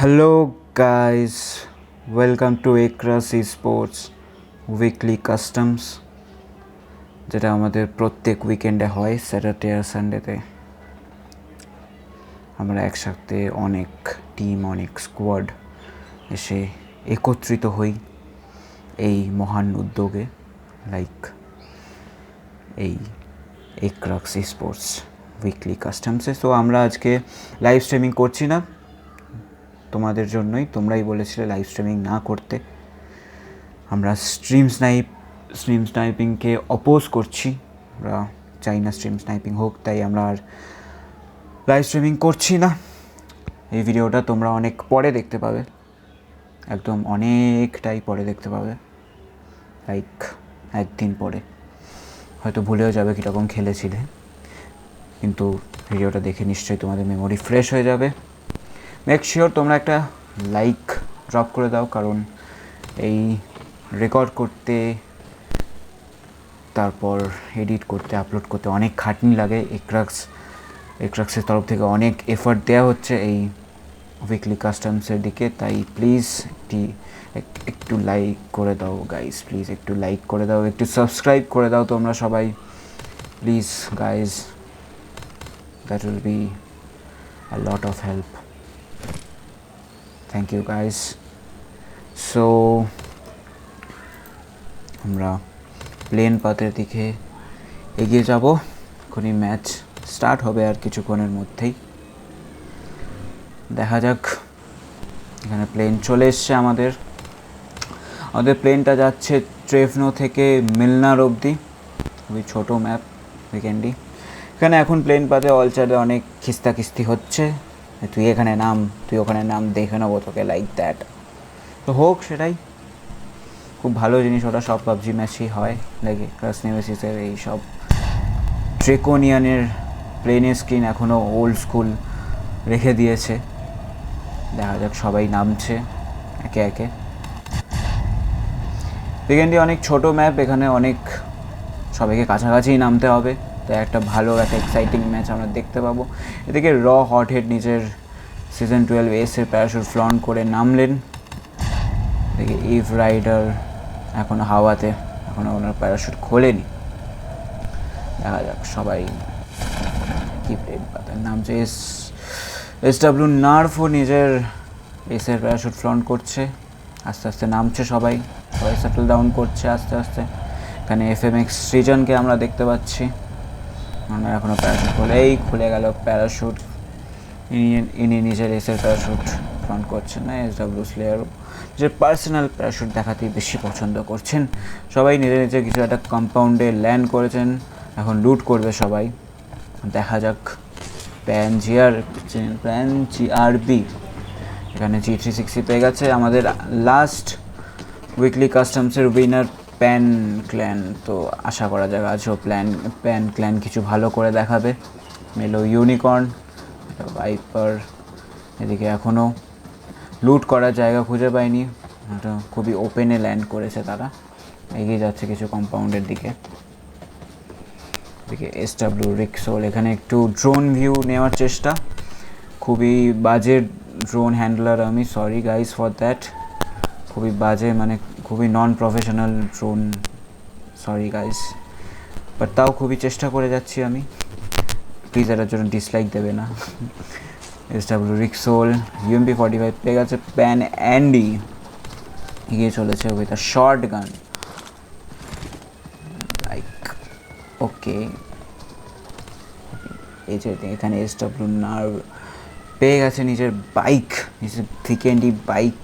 Hello guys, welcome to একরাস sports weekly customs, যেটা আমাদের প্রত্যেক উইকেন্ডে হয় স্যাটারডে আর সানডেতে। আমরা একসাথে অনেক টিম, অনেক স্কোয়াড এসে একত্রিত হই এই মহান উদ্যোগে, লাইক এই একরাস স্পোর্টস উইকলি কাস্টমসে। সো আমরা আজকে লাইভ স্ট্রিমিং করছি না, তোমাদের জন্যই। তোমরাই বলেছিলে লাইভ স্ট্রিমিং না করতে। আমরা স্ট্রিম স্নাইপিংকে অপোজ করছি, আমরা চাই না স্ট্রিম স্নাইপিং হোক, তাই আমরা আর লাইভ স্ট্রিমিং করছি না। এই ভিডিওটা তোমরা অনেক পরে দেখতে পাবে, একদম অনেকটাই পরে দেখতে পাবে, লাইক একদিন পরে। হয়তো ভুলেও যাবে কীরকম খেলেছিলে, কিন্তু ভিডিওটা দেখে নিশ্চয়ই তোমাদের মেমোরি ফ্রেশ হয়ে যাবে। মেক শিওর তোমরা একটা লাইক ড্রপ করে দাও, কারণ এই রেকর্ড করতে, তারপর এডিট করতে, আপলোড করতে অনেক খাটনি লাগে। একরাক্সের তরফ থেকে অনেক এফর্ট দেওয়া হচ্ছে এই উইকলি কাস্টমসের দিকে, তাই প্লিজ একটু লাইক করে দাও গাইজ, প্লিজ একটু লাইক করে দাও, একটু সাবস্ক্রাইব করে দাও তোমরা সবাই, please guys, that will be a lot of help. Thank you guys. So আমরা প্লেন পাথের দিকে এগিয়ে যাব, এখনই ম্যাচ স্টার্ট হবে আর কিছুক্ষণের মধ্যেই। দেখা যাক। এখানে প্লেন চলে এসছে আমাদের প্লেনটা যাচ্ছে ট্রেভনো থেকে মিলনার অবধি, খুবই ছোটো ম্যাপ উইকেন্ডি। এখানে এখন প্লেন পাতে অলচারে অনেক খিস্তাখিস্তি হচ্ছে, তুই এখানে নাম, তুই ওখানে নাম, দেখে নেবো তোকে, লাইক দ্যাট। তো হোক, সেটাই খুব ভালো জিনিস। ওটা সব পাবজি ম্যাচই হয়, লাইক ক্রাস নেমেসিসের এই সব ড্রেকোনিয়ানের প্লেনের স্ক্রিন এখনও ওল্ড স্কুল রেখে দিয়েছে। দেখা যাক, সবাই নামছে একে একে। উইকেন্ডি অনেক ছোট ম্যাপ, এখানে অনেক সবাইকে কাছাকাছিই নামতে হবে, তাই একটা ভালো একটা এক্সাইটিং ম্যাচ আমরা দেখতে পাবো। এদিকে হট হেড নিজের সিজন 12 এসের প্যারাশুট ফ্লন্ট করে নামলেন। এদিকে ইভ রাইডার এখনও হাওয়াতে, এখনও ওনার প্যারাশুট খোলেনি। দেখা যাক সবাই কি প্লেন পাতার নামছে। SW নার্ভও নিজের এসের প্যারাশুট ফ্লন্ট করছে, আস্তে আস্তে নামছে সবাই, সেটেল ডাউন করছে আস্তে আস্তে। এখানে FMX সৃজনকে আমরা দেখতে পাচ্ছি, আমরা এখনও প্যারাশুট খুলে গেল প্যারাশুট। ইনি নিজের এসের প্যারাশুট ফ্লন্ট করছেন না, SW স্লেয়ারও নিজের পার্সোনাল প্যারাশুট দেখাতেই বেশি পছন্দ করছেন। সবাই নিজে নিজে কিছু একটা কম্পাউন্ডে ল্যান্ড করেছেন, এখন লুট করবে সবাই। দেখা যাক। প্যান GRB এখানে G360 পেয়ে গেছে। আমাদের লাস্ট উইকলি কাস্টমসের উইনার প্যান ক্ল্যান, তো আশা করা যাক আজও প্যান ক্ল্যান কিছু ভালো করে দেখাবে। মেলো ইউনিকর্ন, ভাইপার এদিকে এখনও লুট করার জায়গা খুঁজে পায়নি, এটা খুবই ওপেনে ল্যান্ড করেছে তারা। এগিয়ে যাচ্ছে কিছু কম্পাউন্ডের দিকে। এদিকে SW রিক্সোল এখানে একটু ড্রোন ভিউ নেওয়ার চেষ্টা, খুবই বাজে ড্রোন হ্যান্ডলার আমি, সরি গাইজ ফর দ্যাট। খুবই বাজে, মানে খুবই non professional drone, sorry guys, but তাও খুবই চেষ্টা করে যাচ্ছি আমি, প্লিজ এটার জন্য ডিসলাইক দেবে না। SW রিক্সোল UMP 45 পেয়ে গেছে। প্যান অ্যান্ডি এগিয়ে চলেছে with a short gun, like okay. এই যে এখানে SW নার্ভ পেয়ে গেছে নিজের বাইক, নিজের ভিকেন্ডি বাইক,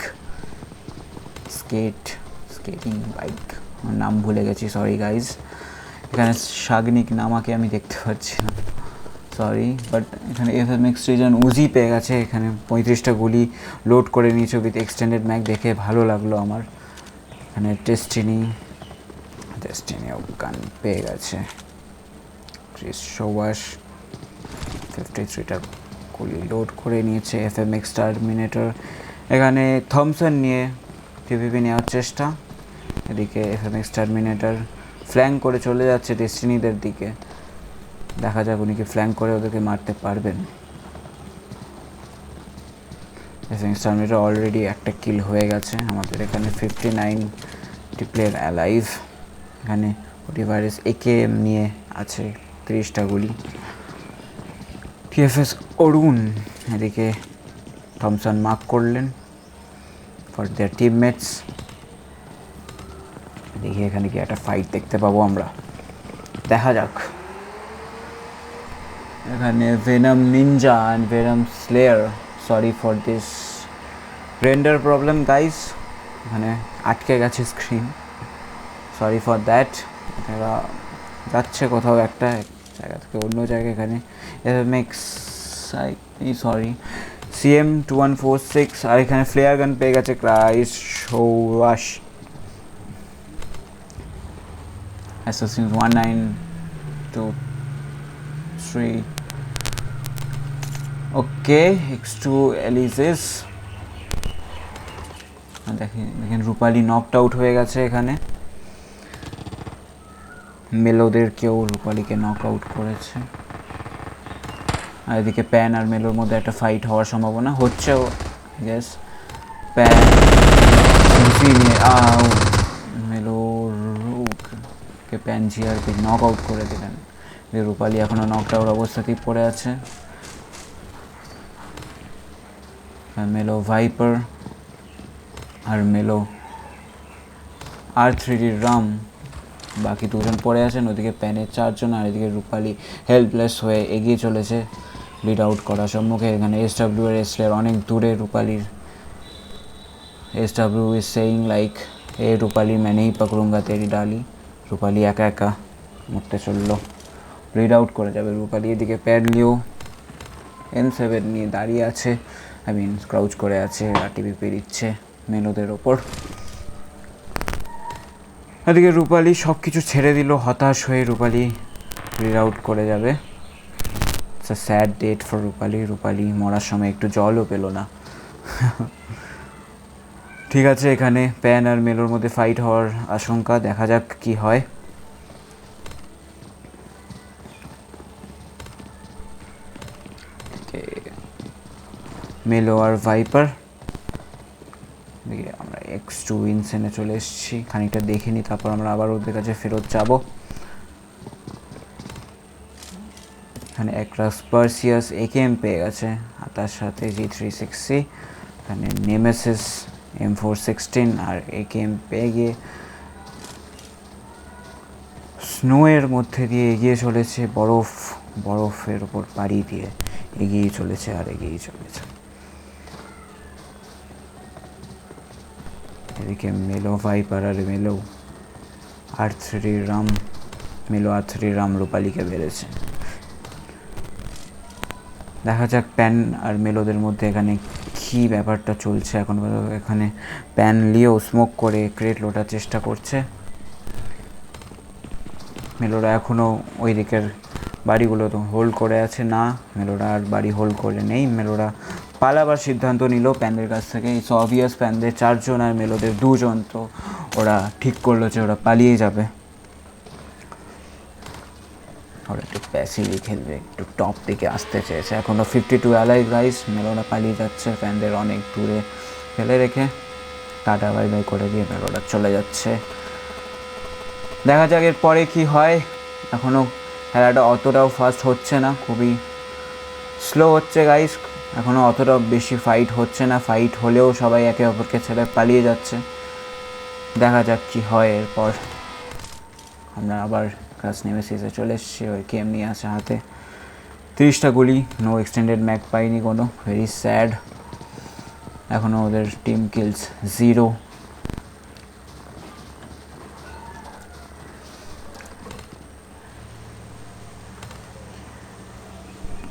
স্কেটিং বাইক, নাম ভুলে গেছি, সরি গাইজ। এখানে সাগনিক নামাকে আমি দেখতে পাচ্ছি না, সরি। বাট এখানে FMX সৃজন উজি পেয়ে গেছে, এখানে 35টা গুলি লোড করে নিয়েছে উইথ এক্সটেন্ডেড ম্যাগ, দেখে ভালো লাগলো আমার। এখানে ডেস্টিনি গান পেয়ে গেছে ক্রিস সোয়াস, 53টা গুলি লোড করে নিয়েছে। FMX টার্মিনেটর এখানে থমসন নিয়ে PvP নেওয়ার চেষ্টা। এদিকে FMX টার্মিনেটর ফ্ল্যাঙ্ক করে চলে যাচ্ছে ডেস্টিনিদের দিকে, দেখা যাক উনি কি ফ্ল্যাঙ্ক করে ওদেরকে মারতে পারবেন। স্টারমিটার অলরেডি একটা কিল হয়ে গেছে আমাদের এখানে। 59টি প্লেয়ার অ্যালাইভ। এখানে ওটিভাইরাস AKM নিয়ে আছে 30টা গুলি। TFS অরুণ এদিকে থমসন মার্ক করলেন ফর দেয়ার টিমমেটস। দেখি এখানে কি একটা ফাইট দেখতে পাবো আমরা, দেখা যাক। এখানে venom Ninja and venom Slayer, sorry for this render problem guys, এখানে আটকে গেছে স্ক্রিন, সরি ফর দ্যাট। এরা যাচ্ছে কোথাও একটা জায়গা থেকে অন্য জায়গায়। এখানে MX সরি CM2146 আর এখানে ফ্লেয়ার গান পেয়ে গেছে ক্রাইস সৌরাশ। Assassins 1923 ওকে X2 এলিসিস। দেখেন রূপালী নকড আউট হয়ে গেছে এখানে। মেলোদের কেউ রূপালীকে নক আউট করেছে। আর এদিকে প্যান আর মেলোর মধ্যে একটা ফাইট হওয়ার সম্ভাবনা হচ্ছেও গেস। প্যান মেলোকে প্যান জিআরপি নক আউট করে দিলেন। রূপালী এখনও নকড আউট অবস্থাতেই পড়ে আছে। মেলো ভাইপার আর মেলো R3D রাম, বাকি দুজন পড়ে আছেন। ওদিকে প্যানের 4 জন আর এদিকে রূপালী হেল্পলেস হয়ে এগিয়ে চলেছে লিড আউট করার সম্মুখে। এখানে SW এর এসলের অনেক দূরে রূপালীর। SW is saying like a Rupali मैं नहीं पकड़ूंगा तेरी डाली। রূপালী একা একা মরতে চললো, লিড আউট করে যাবে রূপালী। এদিকে প্যাডলিও M7 নিয়ে দাঁড়িয়ে আছে, ক্রাউচ করে আছে আর টিপিপি দিচ্ছে মেলোদের ওপর। এদিকে রূপালী সব কিছু ছেড়ে দিল, হতাশ হয়ে রূপালী লিড আউট করে যাবে। It's a sad date for Rupali. Rupali মরার সময় একটু জলও পেল না। ঠিক আছে, এখানে প্যান আর মেলোর মধ্যে ফাইট হওয়ার আশঙ্কা, দেখা যাক কি হয়। মেলো আর ভাইপার, আমরা X2 ইনসেনে চলে এসেছি। খানিকটা দেখে নিই, তারপর আমরা আবার ওদের কাছে ফেরত যাব। এখানে একরাস পার্সিয়াস AKM পেয়ে গেছে, আর তার সাথে G360। এখানে নেমেসিস M416 আর AKM পেয়ে গিয়ে স্নোয়ের মধ্যে দিয়ে এগিয়ে চলেছে, বরফের ওপর পাড়ি দিয়ে এগিয়ে চলেছে আর এগিয়ে চলেছে। এদিকে মেলো ভাইপার আর মেলো R3D রাম, মেলো R3D রাম রূপালীকে বেড়েছে। দেখা যাক প্যান আর মেলোদের মধ্যে এখানে কী ব্যাপারটা চলছে এখন। এখানে প্যান লিও স্মোক করে ক্রেট লোটার চেষ্টা করছে। মেলোরা এখনও ওই দিকের বাড়িগুলো তো হোল্ড করে আছে না, মেলোরা আর বাড়ি হোল্ড করে নেই। মেলোরা পালাবার সিদ্ধান্ত নিল প্যানদের কাছ থেকে। ইটস অবভিয়াস প্যানদের 4 জন আর মেলোদের 2 জন, তো ওরা ঠিক করলো যে ওরা পালিয়ে যাবে। ওরা একটু প্যাসিভলি খেলবে, একটু টপ দিকে আসতে চেয়েছে। এখনও 52 অ্যালাইভ গাইস। মেলোরা পালিয়ে যাচ্ছে প্যানদের অনেক দূরে ফেলে রেখে, টাটা বাই বাই করে দিয়ে মেলোরা চলে যাচ্ছে। দেখা যাক এরপরে কি হয়। এখনও খেলাটা অতটাও ফাস্ট হচ্ছে না, খুবই স্লো হচ্ছে গাইস। এখনও অতটাও বেশি ফাইট হচ্ছে না, ফাইট হলেও সবাই একে অপরকে ছেড়ে পালিয়ে যাচ্ছে। দেখা যাক কি হয় এরপর। আমরা আবার ক্রাস নেমেসিসে চলে এসেছি। ওই কেম নিয়ে আসে হাতে 30টা গুলি, নো এক্সটেন্ডেড ম্যাক পাইনি কোনো, ভেরি স্যাড। এখনও ওদের টিম কিলস 0।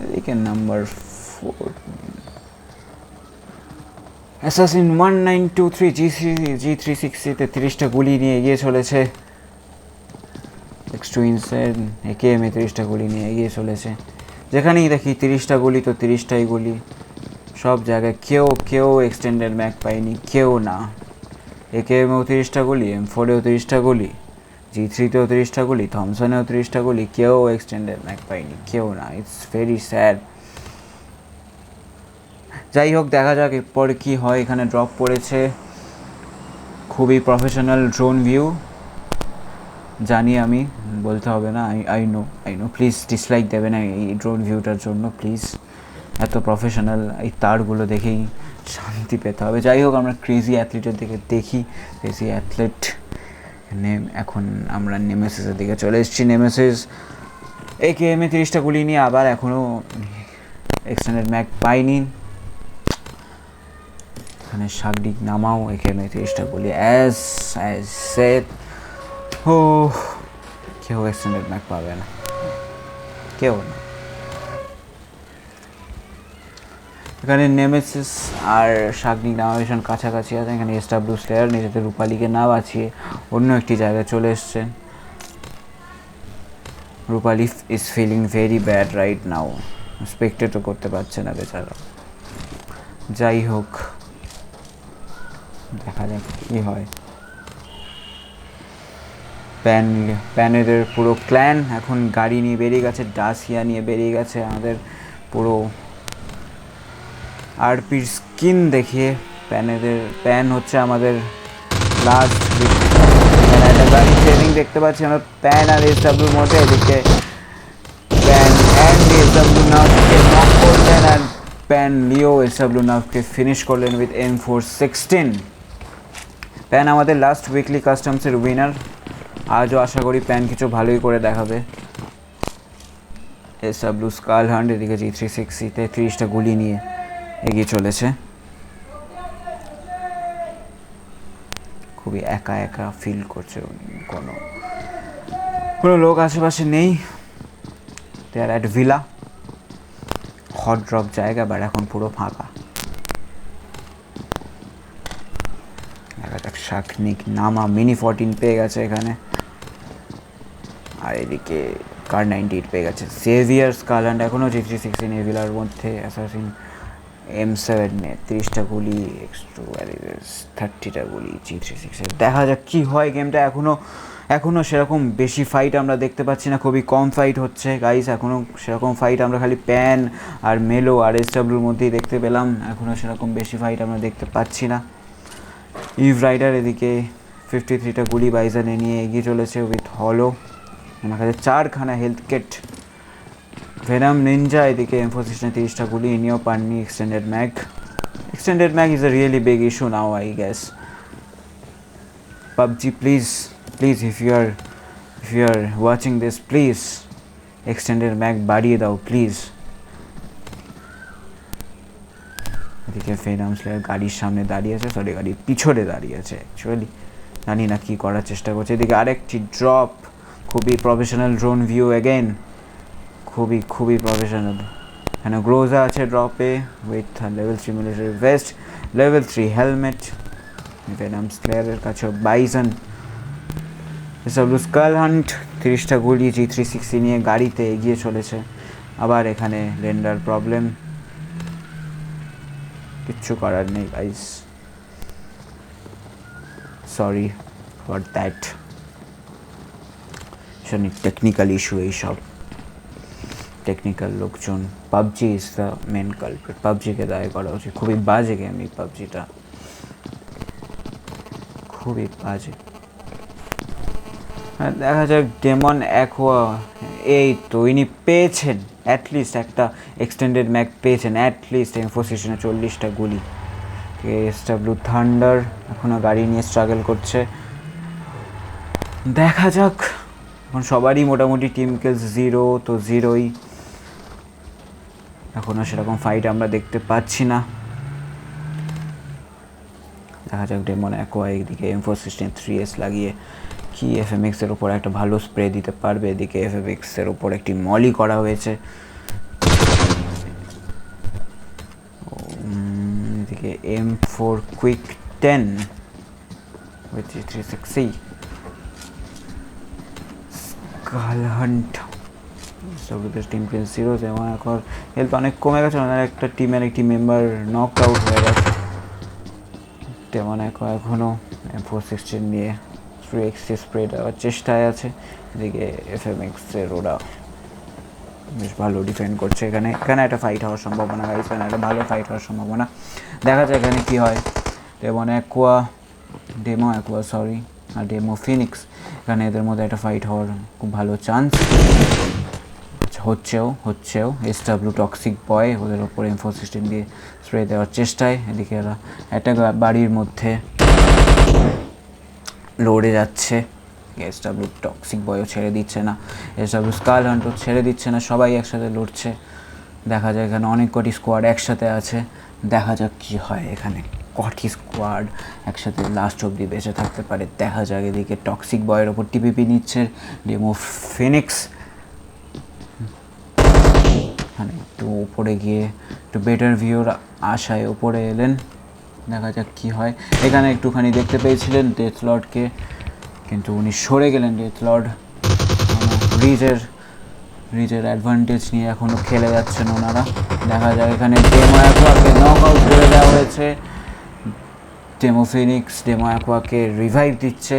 এদিকে নাম্বার 4 অ্যাসাসিন 1923 G360-তে 30টা গুলি নিয়ে এগিয়ে চলেছে। X2 ইনসেন AKM-এ 30টা গুলি নিয়ে এগিয়ে চলেছে। যেখানেই দেখি 30টা গুলি তো 30টাই গুলি, সব জায়গায়। কেউ এক্সটেন্ডেড ম্যাক পায়নি, কেউ না। AKM-এও 30টা গুলি, M4-এও 30টা গুলি, G3-তেও 30টা গুলি, থমসনেও 30টা গুলি, কেউ এক্সটেন্ডেড ম্যাক পায়নি, কেউ না। It's very sad. যাই হোক, দেখা যাক এরপরে কী হয়। এখানে ড্রপ পড়েছে, খুবই প্রফেশনাল ড্রোন ভিউ, জানি আমি, বলতে হবে না, আই নো। প্লিজ ডিসলাইক দেবে না এই ড্রোন ভিউটার জন্য, প্লিজ। এত প্রফেশনাল, এই তারগুলো দেখেই শান্তি পেতে হবে। যাই হোক, আমরা ক্রেজি অ্যাথলিটের দিকে দেখি। ক্রেজি অ্যাথলেট এখন আমরা নেমেসিসের দিকে চলে এসেছি। নেমেসিস AKM-এ 30টা গুলি নিয়ে আবার এখনও এক্সটেন্ডেড ম্যাগ পাইনি। এখানে শাগডিক নামাও, AKM-এ 30টা গুলি অ্যাজ সেট। ও, কেউ এক্সটেন্ডেড ম্যাগ পাবে না, কেউ না। এখানে নেমেসিস আর শাগনিক নামা ভীষণ কাছাকাছি আছে। এখানে SW স্লেয়ার নিজেদের রূপালীকে না বাঁচিয়ে অন্য একটি জায়গায় চলে এসছেন। Rupali is feeling very bad right now, স্পেক্টেটও করতে পারছে না বেচারা। যাই হোক, দেখা যাক কী হয়। প্যানেদের পুরো ক্ল্যান এখন গাড়ি নিয়ে বেরিয়ে গেছে, ডাসিয়া নিয়ে বেরিয়ে গেছে। আমাদের পুরো আরপির স্কিন দেখিয়ে প্যান হচ্ছে আমাদের লাস্ট। একটা গাড়ি ট্রেনিং দেখতে পাচ্ছি আমরা প্যান আর SWর মধ্যে। এদিকে প্যান অ্যান্ড SW নাভকে নক করলেন, আর প্যান লিও SW নাভকে ফিনিশ করলেন উইথ M416। প্যান আমাদের লাস্ট উইকলি কাস্টমসের উইনার। আজও আশা করি প্যান কিছু ভালোই করে দেখাবে। SW স্কাল হান্ট এদিকে G360-তে 30টা গুলি নিয়ে এগিয়ে চলেছে। খুবই একা একা ফিল করছে, কোনো লোক আশেপাশে নেই। দে আর অ্যাট ভিলা, হট ড্রপ জায়গা, বাট এখন পুরো ফাঁকা। দেখা যাক, শাগনিক নামা মিনি 14 পেয়ে গেছে এখানে, আর এদিকে কার 98 পেয়ে গেছে। সেভিয়ার স্কারল্যান্ড এখনও G360 নেভিলার মধ্যে। অ্যাসাসিন M7 30টা গুলি, X2 30টা গুলি G360। দেখা যাক কী হয় গেমটা। এখনও সেরকম বেশি ফাইট আমরা দেখতে পাচ্ছি না, খুবই কম ফাইট হচ্ছে গাইস। এখনও সেরকম ফাইট আমরা খালি প্যান আর মেলো আর SWর মধ্যেই দেখতে পেলাম। এখনও সেরকম বেশি ফাইট আমরা দেখতে পাচ্ছি না। ইভ রাইডার এদিকে 53টা গুলি বাইজানে নিয়ে এগিয়ে চলেছে উইথ হলো। আমার কাছে 4খানা হেলথ কিট। ভেনাম নিনজা এদিকে M416 30টা গুলি নিয়েও পাননি extended mag is a really big issue now, I guess. PUBG please if you are watching this, please extended mag বাড়িয়ে দাও প্লিজ। এদিকে ভেনাম স্লেয়ার গাড়ির সামনে দাঁড়িয়ে আছে, সরি গাড়ির পিছনে দাঁড়িয়ে আছে অ্যাকচুয়ালি, জানি না কী করার চেষ্টা করছে। এদিকে আরেকটি ড্রপ, খুবই প্রফেশনাল ড্রোন ভিউ এগেন, খুবই প্রফেশনাল। এখানে গ্রোজা আছে ড্রপে with level 3 military vest, level 3 helmet. Venom স্লেয়ারের কাছেও বাইজন। SW স্কাল হান্ট 30টা গুলি G360 নিয়ে গাড়িতে এগিয়ে চলেছে। আবার এখানে রেন্ডার প্রবলেম, কিচ্ছু করার নেই গাইস, সরি ফর দ্যাট। শনি টেকনিক্যাল ইস্যু, এইসব টেকনিক্যাল লোকজন। PUBG is the main culprit, পাবজিকে দায় করা উচিত। খুবই বাজে গেম এই পাবজিটা, খুবই বাজে। হ্যাঁ, দেখা যাক ডেমন অ্যাকোয়া, এই তো ইনি পেয়েছেন অ্যাটলিস্ট একটা এক্সটেন্ডেড ম্যাগ পেয়েছেন, অ্যাটলিস্ট M416 40টা গুলি। SW থান্ডার এখনও গাড়ি নিয়ে স্ট্রাগল করছে। দেখা যাক, এখন সবারই মোটামুটি টিম কিলস 0, তো 0ই। এখনও সেরকম ফাইট আমরা দেখতে পাচ্ছি না। দেখা যাক ডেমন অ্যাকোয়া এদিকে M416 3S লাগিয়ে কি FMX-এর ওপর একটা ভালো স্প্রে দিতে পারবে। এদিকে FMX-এর ওপর একটি মলি করা হয়েছে। এদিকে M4 quick 10 with G360 Skull Hunt. Team kill 0, যেমন এখন হেলথ অনেক কমে গেছে, ওনার একটা টিমের একটি মেম্বার নক আউট হয়ে গেছে। তেমন এখনও M416 নিয়ে 3x স্প্রে দেওয়ার চেষ্টায় আছে। এদিকে FMX-এর ওরা বেশ ভালো ডিফেন্ড করছে। এখানে একটা ফাইট হওয়ার সম্ভাবনা গাইস, এখানে একটা ভালো ফাইট হওয়ার সম্ভাবনা। দেখা যায় এখানে কী হয়। ডেমো অ্যাকোয়া আর ডেমো ফিনিক্স, এখানে এদের মধ্যে একটা ফাইট হওয়ার খুব ভালো চান্স হচ্ছেও। SW টক্সিক বয় ওদের ওপর M416 দিয়ে স্প্রে দেওয়ার চেষ্টায়। এদিকে এরা একটা বাড়ির মধ্যে লড়ে যাচ্ছে। SW টক্সিক বয়ও ছেড়ে দিচ্ছে না, SW স্কাল হান্টও ছেড়ে দিচ্ছে না, সবাই একসাথে লড়ছে। দেখা যায় এখানে অনেক কটি স্কোয়াড একসাথে আছে, দেখা যাক কী হয় এখানে কটি স্কোয়াড একসাথে লাস্ট অবধি বেঁচে থাকতে পারে। দেখা যাক। এদিকে টক্সিক বয়ের ওপর TPP নিচ্ছে ডেমো ফিনিক্স, মানে একটু উপরে গিয়ে একটু বেটার ভিউর আশায় উপরে এলেন। দেখা যাক কী হয়। এখানে একটুখানি দেখতে পেয়েছিলেন ডেথলর্ডকে, কিন্তু উনি সরে গেলেন। ডেথলর্ড রিজের অ্যাডভান্টেজ নিয়ে এখনও খেলে যাচ্ছেন ওনারা। দেখা যাক এখানে ডেমো অ্যাকোয়াকে নক আউট করে দেওয়া হয়েছে। ডেমো ফিনিক্স ডেমো অ্যাকোয়াকে রিভাইভ দিচ্ছে।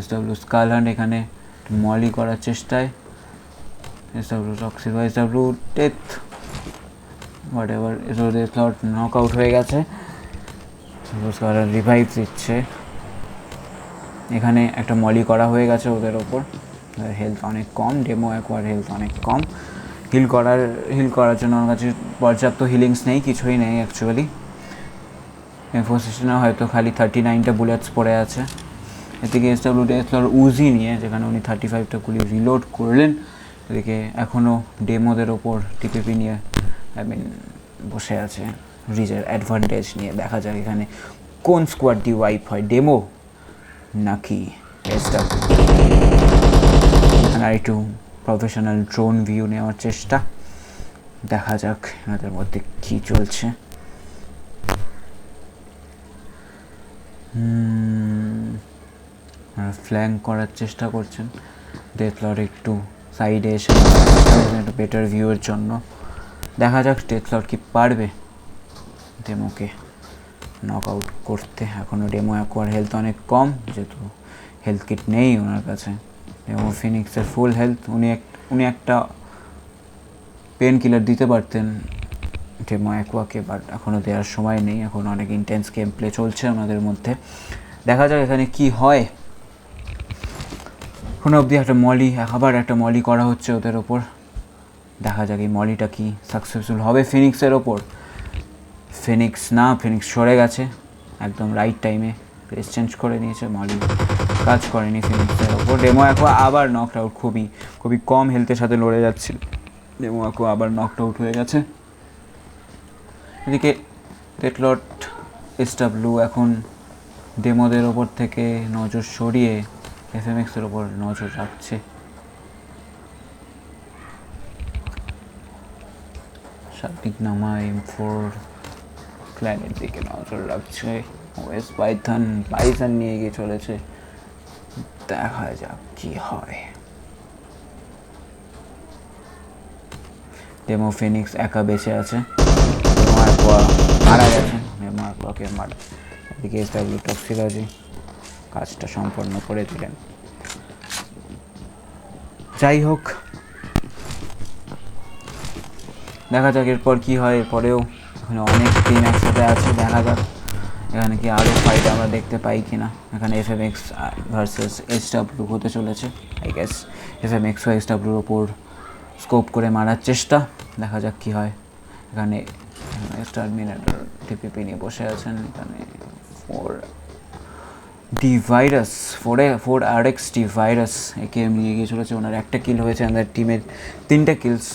SW স্কালহান্ট এখানে মলি করার চেষ্টায়। SW টক্সিক বা SW death whatever, Deathlord knock out হয়ে গেছে। স্কালহান্ট রিভাইভ দিচ্ছে। এখানে একটা মলি করা হয়ে গেছে ওদের ওপর। হেলথ অনেক কম, ডেমো অ্যাকোয়ার হেলথ অনেক কম। হিল করার জন্য ওর কাছে পর্যাপ্ত হিলিংস নেই, কিছুই নেই অ্যাকচুয়ালি। M416 হয়তো খালি 39টা বুলেটস পড়ে আছে। এদিকে SW ডেথলর্ড উজি নিয়ে, যেখানে উনি 35টা গুলি রিলোড করলেন, এদিকে এখনও ডেমোদের ওপর TPP নিয়ে বসে আছে রিজের অ্যাডভান্টেজ নিয়ে। দেখা যাক এখানে কোন স্কোয়াড দিয়ে ওয়াইপ হয়, ডেমো নাকি SW। এখানে একটু প্রফেশনাল ড্রোন ভিউ নেওয়ার চেষ্টা। দেখা যাক এনাদের মধ্যে কী চলছে। ফ্ল্যাঙ্ক করার চেষ্টা করছেন। ডেথলর্ড একটু সাইডে এসে একটা বেটার ভিউয়ের জন্য। দেখা যাক ডেথলর্ড কি পারবে ডেমোকে নক আউট করতে। এখনও ডেমো অ্যাকোয়ার হেলথ অনেক কম, যেহেতু হেলথ কিট নেই ওনার কাছে। ডেমো ফিনিক্সের ফুল হেলথ। উনি একটা পেন কিলার দিতে পারতেন ডেমো অ্যাকোয়াকে, বাট এখনও দেওয়ার সময় নেই। এখন অনেক ইন্টেন্স গেম প্লে চলছে ওনাদের মধ্যে। দেখা যাক এখানে কি হয়। কোনো অবধি আবার একটা মলি করা হচ্ছে ওদের ওপর। দেখা যাক এই মলিটা কি সাকসেসফুল হবে ফিনিক্সের ওপর। ফিনিক্স সরে গেছে একদম রাইট টাইমে, প্লেস চেঞ্জ করে নিয়েছে। মলি কাজ করেনি ফিনিক্সের ওপর। ডেমো অ্যাকোয়া আবার নকড আউট, খুবই কম হেলথের সাথে লড়ে যাচ্ছিল। ডেমো অ্যাকোয়া আবার নকড আউট হয়ে গেছে। এদিকে ডেথলর্ড SW এখন ডেমোদের ওপর থেকে নজর সরিয়ে FMXের ওপর নজর রাখছে। সাত্বিক নামা M4 ক্ল্যানের দিকে নজর রাখছে। ওয়েস্ট বাইসন নিয়ে গিয়ে চলেছে। দেখা যাক কি হয়। ডেমো ফিনিক্স একা বেঁচে আছে, ডেমো অ্যাকোয়া মারা গেছে। ডেমো অ্যাকোয়াকে মারা। এদিকে SW টক্সিলজি কাজটা সম্পন্ন করে দিলেন। যাই হোক, দেখা যাক এরপর কী হয়। এরপরেও এখানে অনেক টিম একসাথে আছে। দেখা যাক এখানে কি আরও ফাইট আমরা দেখতে পাই কি না। এখানে FMX ভার্সেস SW হতে চলেছে। আই গেস FMX ও SWর ওপর স্কোপ করে মারার চেষ্টা। দেখা যাক কী হয়। এখানে টার্মিনেটর TPP নিয়ে বসে আছেন। এখানে 4 RX ডিভাইরাস একে নিয়ে গিয়ে চলেছে। ওনার একটা কিল হয়েছে, আমাদের টিমের 3টে কিলস।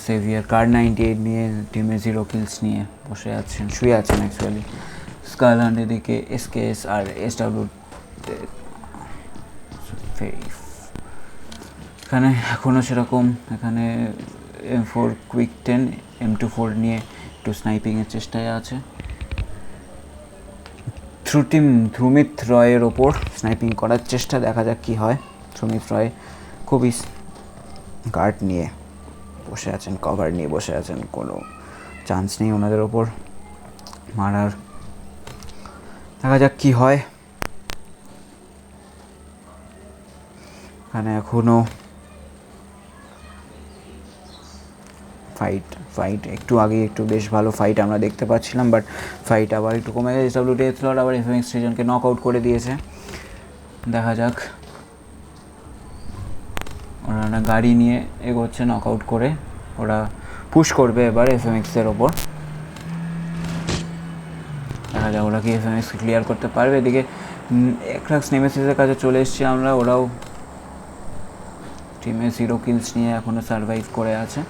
সেভিয়ার কার 98 নিয়ে টিমে 0 কিলস নিয়ে শুয়ে আছেন অ্যাকচুয়ালি। স্কালহান্ট এদিকে SKS আর SW এখানে এখনও সেরকম। এখানে M4 কুইক 10 M24 নিয়ে একটু স্নাইপিংয়ের চেষ্টায় আছে। ধ্রুমিত রয়ের ওপর স্নাইপিং করার চেষ্টা। দেখা যাক কী হয়। ধ্রুমিত রয় খুবই গার্ড নিয়ে বসে আছেন, কভার নিয়ে বসে আছেন। কোনো চান্স নেই ওনাদের ওপর মারার। দেখা যাক কী হয়। এখানে এখনও ফাইট একটু আগে একটু বেশ ভালো ফাইট আমরা দেখতে পাচ্ছিলাম, বাট ফাইট আবার একটু কমে গেছে। এসডব্লিউ ডেথ লর্ড আবার এফএমএক্স রিজনকে নক আউট করে দিয়েছে। দেখা যাক, ওরা গাড়ি নিয়ে এগোচ্ছে নক আউট করে, ওরা পুশ করবে এবার এফএমএক্সের ওপর। দেখা যাক ওরা কি এফএমএক্স ক্লিয়ার করতে পারবে। এদিকে অ্যাক্রাক্স নেমেসিসের কাছে চলে এসেছি আমরা, ওরাও টিমে 0 কিলস নিয়ে এখনও সার্ভাইভ করে আছে।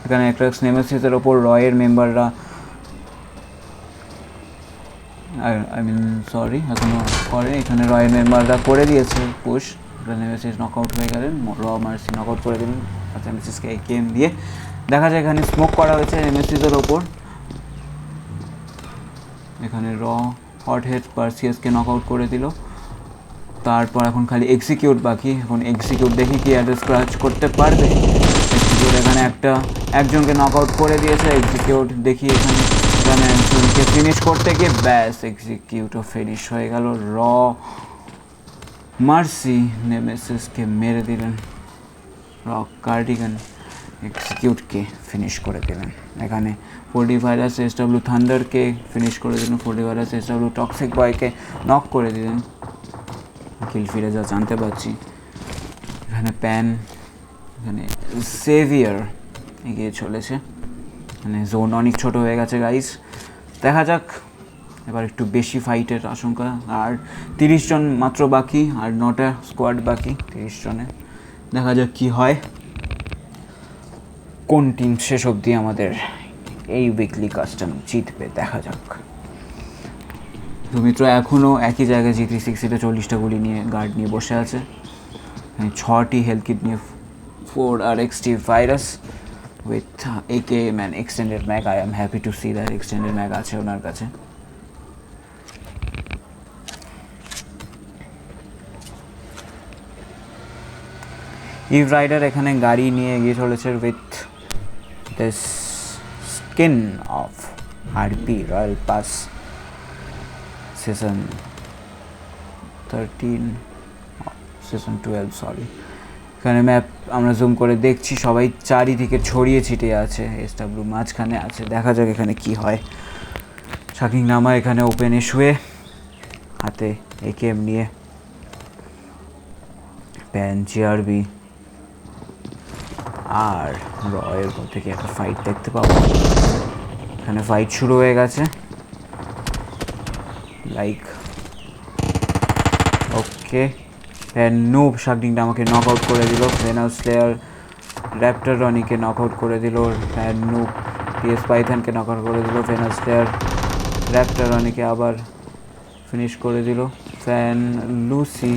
এখানে অ্যাক্রাক্স নেমেসিসের ওপর রয়ের মেম্বাররা এখনও করে, এখানে রয়ের মেম্বাররা করে দিয়েছে পুশ। নেমেসিস নক আউট হয়ে গেলেন, মার্সি নক আউট করে দিলেন নেমেসিসকে একেএম দিয়ে। দেখা যায় এখানে স্মোক করা হয়েছে নেমেসিসের ওপর। এখানে হট হেড পার্সিয়াসকে নক আউট করে দিল। তারপর এখন খালি এক্সিকিউট বাকি। এখন এক্সিকিউট দেখি কি অ্যাড্রেস স্ক্র্যাচ করতে পারবে। এক্সিকিউট এখানে একজনকে নক আউট করে দিয়েছে। এক্সিকিউট দেখি এখানে একজনকে ফিনিশ করতে গিয়ে ব্যাস এক্সিকিউটও ফিনিশ হয়ে গেল। মার্সি নেমেসিসকে মেরে দিলেন, কার্ডিগান এক্সিকিউটকে ফিনিশ করে দিলেন। এখানে 4D ভাইরাস এসডব্লিউ থান্ডারকে ফিনিশ করে দিলেন, 4D ভাইরাস এসডব্লিউ টক্সিক বয়কে নক করে দিলেন। কিল ফিরে যা জানতে পারছি। এখানে এখানে সেভিয়ার এগিয়ে চলেছে। মানে জোন অনেক ছোট হয়ে গেছে গাইস। দেখা যাক, এবার একটু বেশি ফাইটের আশঙ্কা। আর 30 জন মাত্র বাকি, আর 9টা স্কোয়াড বাকি 30 জনে। দেখা যাক কি হয়, কোন টিম শেষ অবধি আমাদের এই উইকলি কাস্টম জিতবে। দেখা যাক। সুমিত্র এখনও একই জায়গায় G360 40টা গুলি নিয়ে গার্ড নিয়ে বসে আছে। 6টি হেলথ কিট নিয়ে 4 RXT virus with AKM and extended mag. I am happy to see that extended mag আছে ওনার কাছে। ইভ রাইডার এখানে গাড়ি নিয়ে এগিয়ে চলেছে with this skin of RP royal pass season 12 sorry. এখানে ম্যাপ আমরা জুম করে দেখছি, সবাই চারিদিকে ছড়িয়ে ছিটিয়ে আছে। এসডব্লিউ মাঝখানে আছে। দেখা যাক এখানে কি হয়। শাকিং নামা এখানে ওপেনে শুয়ে, হাতে AKM নিয়ে। GRB আর রয়ের মধ্যে কি একটা ফাইট দেখতে পাবো। এখানে ফাইট শুরু হয়ে গেছে। ওকে, নুব শাকডিংটা আমাকে নক আউট করে দিল। ভেনাস স্লেয়ার র্যাপ্টার রনিকে নক আউট করে দিল। নুব PS পাইথনকে নক আউট করে দিল। ভেনাস স্লেয়ার র্যাপ্টার রনিকে আবার ফিনিশ করে দিল। লুসি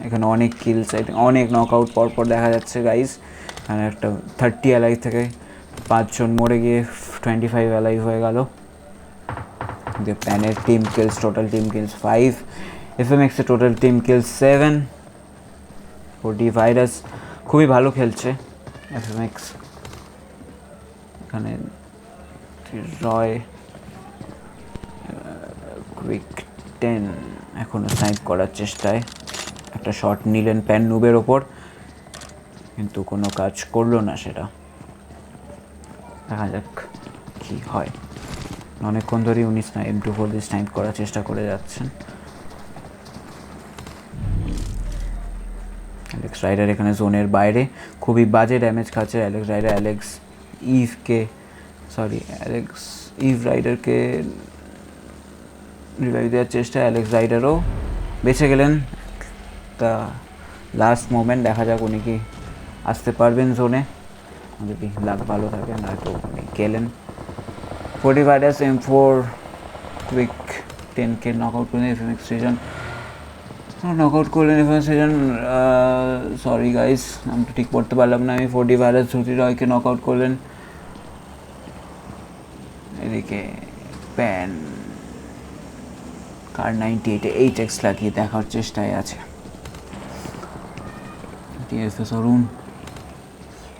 এখানে অনেক কিলস, অনেক নক আউট পরপর দেখা যাচ্ছে গাইজ। এখানে একটা 30 অ্যালাইভ থেকে 5 জন মরে গিয়ে 25 অ্যালাইভ হয়ে গেল। প্যানের team kills, total team kills 5। এফএমএক্সের total team kills 7। 4D virus খুবই ভালো খেলছে এফএমএক্স। এখানে রয় কুইক 10 এখনও স্নাইপ করার চেষ্টায়। একটা শট নিলেন নুবের ওপর, কিন্তু কোনো কাজ করলো না সেটা। দেখা যাক কি হয়। অনেকক্ষণ ধরেই উনি M24 দিয়ে স্নাইপ করার চেষ্টা করে যাচ্ছেন। অ্যালেক্স রাইডার এখানে জোনের বাইরে খুবই বাজে ড্যামেজ খাচ্ছে। ইভ রাইডারকে রিভাইভ দেওয়ার চেষ্টা। অ্যালেক্স রাইডারও বেঁচে গেলেন। তা লাস্ট মোমেন্ট, দেখা যাক উনি কি আসতে পারবেন জোনে, যদি লাক ভালো থাকে, নয়তো উনি গেলেন। 4D ভাইরাস M4 কুইক 10কে নক আউট করলেন। এফএমএক্স রিজন নক আউট করলেন। এফএমএক্স রিজন সরি গাইস, আমি তো ঠিক পড়তে পারলাম না আমি। 4D ভাইরাস ধ্রুতি রয়কে নক আউট করলেন। এদিকে কার 98-এ 8x লাগিয়ে দেখার চেষ্টায় আছে। TFS অরুণ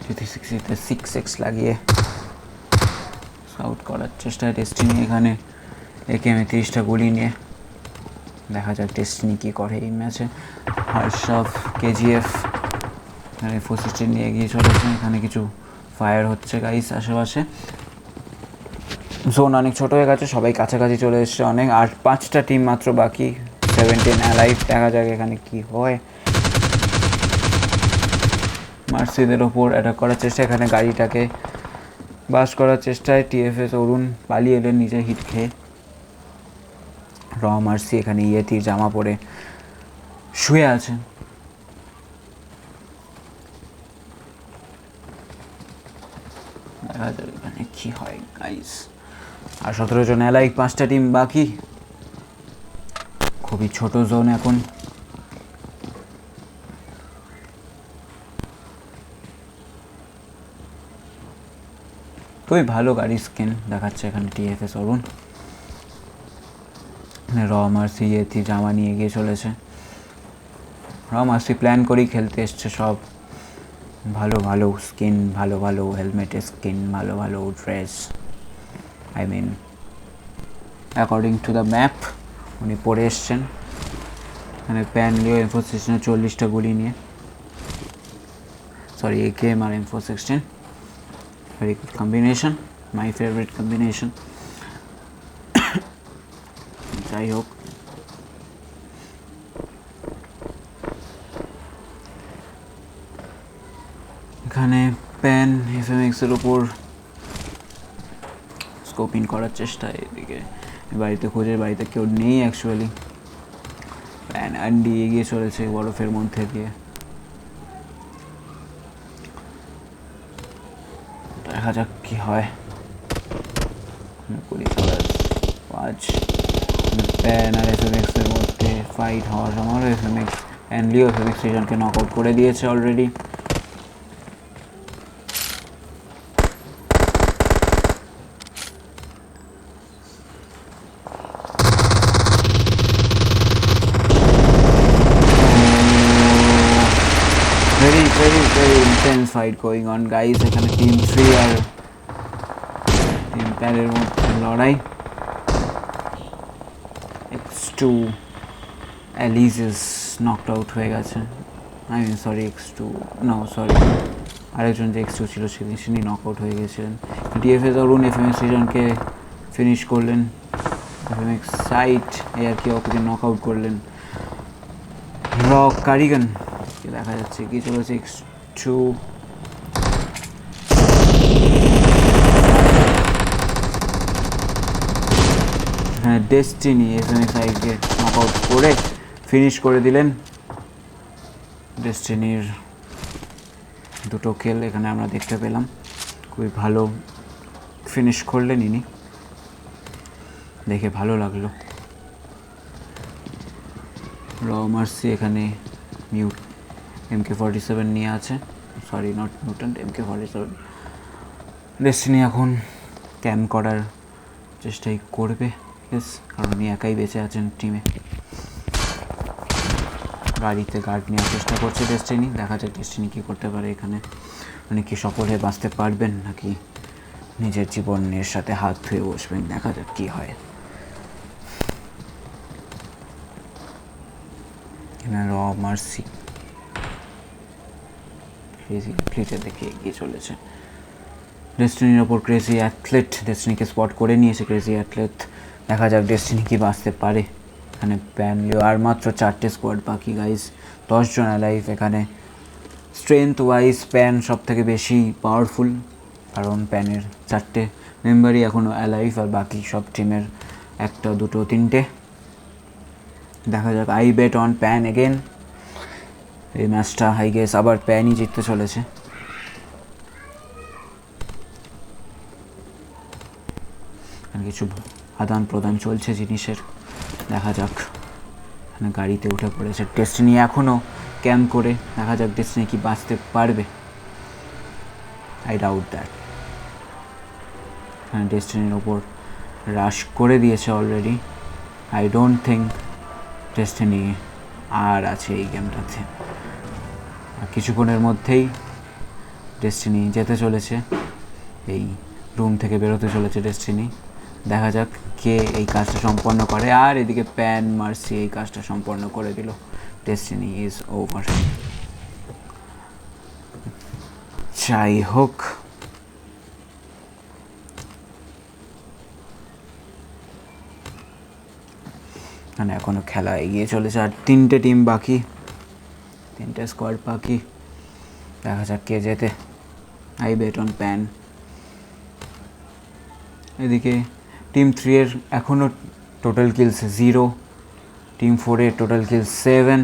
G360-তে 6x লাগিয়ে আউট করার চেষ্টায়। ডেস্টিনি এখানে AKM 30টা গুলি নিয়ে দেখা যাক ডেস্টিনি কী করে এই ম্যাচে। হার্ষাফ কেজিএফ এখানে M416 নিয়ে এগিয়ে চলেছে। এখানে কিছু ফায়ার হচ্ছে গাইস আশেপাশে। জোন অনেক ছোটো হয়ে গেছে, সবাই কাছাকাছি চলে এসছে অনেক। আর 5টা টিম মাত্র বাকি, 17 অ্যালাইভ। দেখা যাক এখানে কি হয়। মার্সিদের ওপর অ্যাটাক করার চেষ্টা, এখানে গাড়িটাকে বাস করার চেষ্টায় TFS অরুণ পালিয়ে এলেন নিজে হিট খেয়ে। মার্সি এখানে ইয়েতির জামা পরে শুয়ে আছেন। দেখা যাক এখানে কি হয় গাইস। আর 17 জন অ্যালাইভ, 5টা টিম বাকি। খুবই ছোট জোন এখন। খুবই ভালো গাড়ি স্কিন দেখাচ্ছে এখানে TFS অরুণ। মার্সি ইয়েতি জামা নিয়ে গিয়ে চলেছে। মার্সি প্ল্যান করেই খেলতে এসছে সব। ভালো ভালো স্কিন, ভালো ভালো হেলমেটের স্কিন, ভালো ভালো dress, I mean according to the map উনি পরে এসছেন। এখানে প্যান নিয়ে M416 40টা গুলি নিয়ে, sorry AKM R M416, very good combination, my favorite combination. যাই হোক, এখানে প্যান FMX এর ওপর স্কোপিং করার চেষ্টা। এদিকে বাড়িতে খোঁজে, বাড়িতে কেউ নেই অ্যাকচুয়ালি। প্যান আন্ডি এগিয়ে চলেছে বরফের মধ্যে দিয়ে। দেখা যাক কি হয়। প্যান আর FMX এর মধ্যে ফাইট হওয়ার সময় FMX অ্যান্ডলিও FMX রিজনকে নক আউট করে দিয়েছে already. very intense fight going on guys. এখানে টিম 3 আর টিম প্যানের মধ্যে লড়াই। X2 অ্যালিজিস নকড আউট হয়ে গেছে। I mean sorry, X2 no sorry, আরেকজন যে X2 ছিল তিনি নক আউট হয়ে গেছিলেন। TFS অরুণ FMX রিজনকে ফিনিশ করলেন। FMX সাইট ARK ওকে নক আউট করলেন। কারিগন দেখা যাচ্ছে কি চলেছে। X2 হ্যাঁ, ডেস্টিনি FMX আইকে নক আউট করে ফিনিশ করে দিলেন। ডেস্টিনির 2টো কিল এখানে আমরা দেখতে পেলাম। খুবই ভালো ফিনিশ করলেন ইনি, দেখে ভালো লাগলো। মার্সি এখানে MK47 নিয়ে আছে, sorry not mutant, MK47। Destiny এখন ক্যাম্প করার চেষ্টাই করবে, কারণ উনি একাই বেঁচে আছেন টিমে। গাড়িতে গার্ড নেওয়ার চেষ্টা করছে ডেস্টিনি। দেখা যাক ডেস্টিনি কী করতে পারে এখানে। উনি কি সফল হয়ে বাঁচতে পারবেন নাকি নিজের জীবনের সাথে হাত ধুয়ে বসবেন। দেখা যাক কী হয়। মার্সি ক্রেজি অ্যাথলেটের দেখে এগিয়ে চলেছে। ডেস্টিনির ওপর ক্রেজি অ্যাথলেট ডেস্টিনিকে স্পট করে নিয়েছে। ক্রেজি অ্যাথলেট, দেখা যাক ডেস্টিনি কি বাঁচতে পারে। এখানে প্যান লিও আর মাত্র 4টে স্কোয়াড বাকি গাইজ, 10 জন অ্যালাইভ। এখানে স্ট্রেংথ ওয়াইজ প্যান সব থেকে বেশি পাওয়ারফুল, কারণ প্যানের 4টে মেম্বারই এখনও অ্যালাইভ আর বাকি সব টিমের 1, 2, 3টে। দেখা যাক, I bet on Pan again. এই ম্যাচটা আই গেস আবার প্যানই জিততে চলেছে। কিছু আদান প্রদান চলছে জিনিসের, দেখা যাক। এখানে গাড়িতে উঠে পড়েছে ডেস্টিনি এখনও ক্যাম্প করে। দেখা যাক ডেস্টিনি কি বাঁচতে পারবে। I doubt that. এখানে ডেস্টিনির ওপর রাশ করে দিয়েছে already. I don't think Destiny আর আছে এই গেমটাতে। আর কিছুক্ষণের মধ্যেই ডেস্টিনি যেতে চলেছে, এই রুম থেকে বেরোতে চলেছে ডেস্টিনি। দেখা যাক কে এই কাজটা সম্পন্ন করে। আর এদিকে প্যান মার্সি এই কাজটা সম্পন্ন করে দিল। Destiny is over. যাই হোক, মানে এখনো খেলা এগিয়ে চলেছে, আর 3টে টিম বাকি, 3টে স্কোয়াড বাকি। দেখা যাক কে জেতে। I bet on Pan. এদিকে টিম 3 এর এখনও টোটাল কিলস 0, টিম 4 এর টোটাল কিলস 7,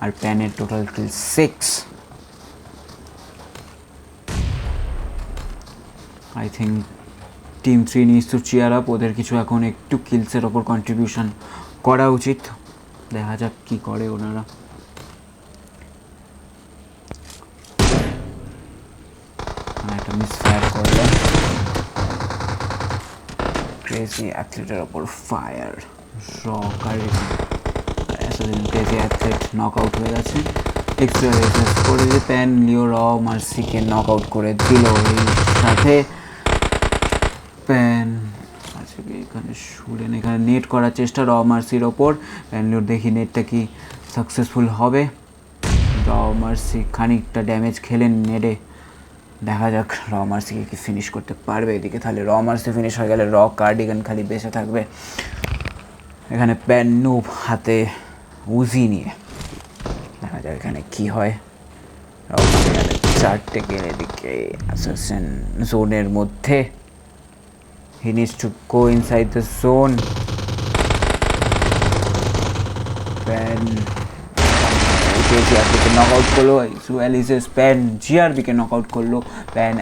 আর প্যানের total kills 6। I think team 3 needs to cheer up. ওদের কিছু এখন একটু কিলসের ওপর কন্ট্রিবিউশন করা উচিত। দেখা যাক কী করে ওনারা। একটা মিসফায়ার করলেন। ক্রেজি অ্যাথলেটের ওপর fire. Crazy athlete knock out হয়ে গেছে। এক্সট্রা রেসেস করে যে প্যান লিও র মার্সিকে নক আউট করে দিল। এই সাথে প্যান এখানে শুলেন, এখানে নেট করার চেষ্টা র মার্সির ওপর। প্যানলিওর দেখি নেটটা কি সাকসেসফুল হবে। র মার্সি খানিকটা ড্যামেজ খেলেন নেটে। দেখা যাক র মার্সিকে কি ফিনিশ করতে পারবে এদিকে। তাহলে র মার্সি ফিনিশ হয়ে গেলে র কার্ডিগান খালি বেঁচে থাকবে। এখানে প্যান নুব হাতে উজি নিয়ে, দেখা যাক এখানে কি হয়। 4টে গেলে এদিকে অ্যাসাসিন জোনের মধ্যে। He needs to go inside the zone. Pen জিআরবিকে নক আউট করলো। অ্যালিসেস প্যান জিআরবিকে নক আউট করলো। প্যান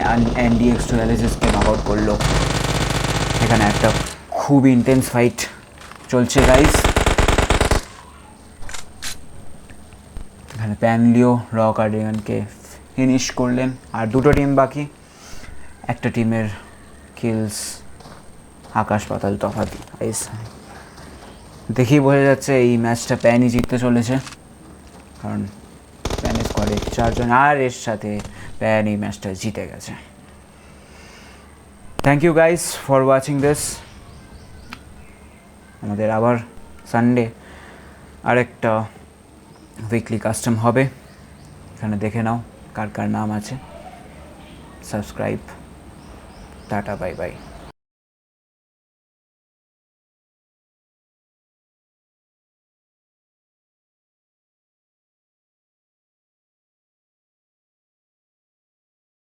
এনডিএক্স টু অ্যালিসেসকে নক আউট করলো। এখানে একটা খুব ইন্টেন্স ফাইট চলছে গাইস। এখানে প্যানলিও র কার্ডিগানকে ফিনিশ করলেন। আর 2টো টিম বাকি। একটা টিমের কিলস আকাশ পাতাল তফাৎ। দেখেই বোঝা যাচ্ছে এই ম্যাচটা প্যানই জিততে চলেছে, কারণ প্যানের স্কোয়াডে 4 জন, আর এর সাথে প্যান এই ম্যাচটা জিতে গেছে। Thank you guys for watching this. আমাদের আবার সানডে আরেকটা উইকলি কাস্টম হবে, এখানে দেখে নাও কার কার নাম আছে। সাবস্ক্রাইব। Tata, bye bye.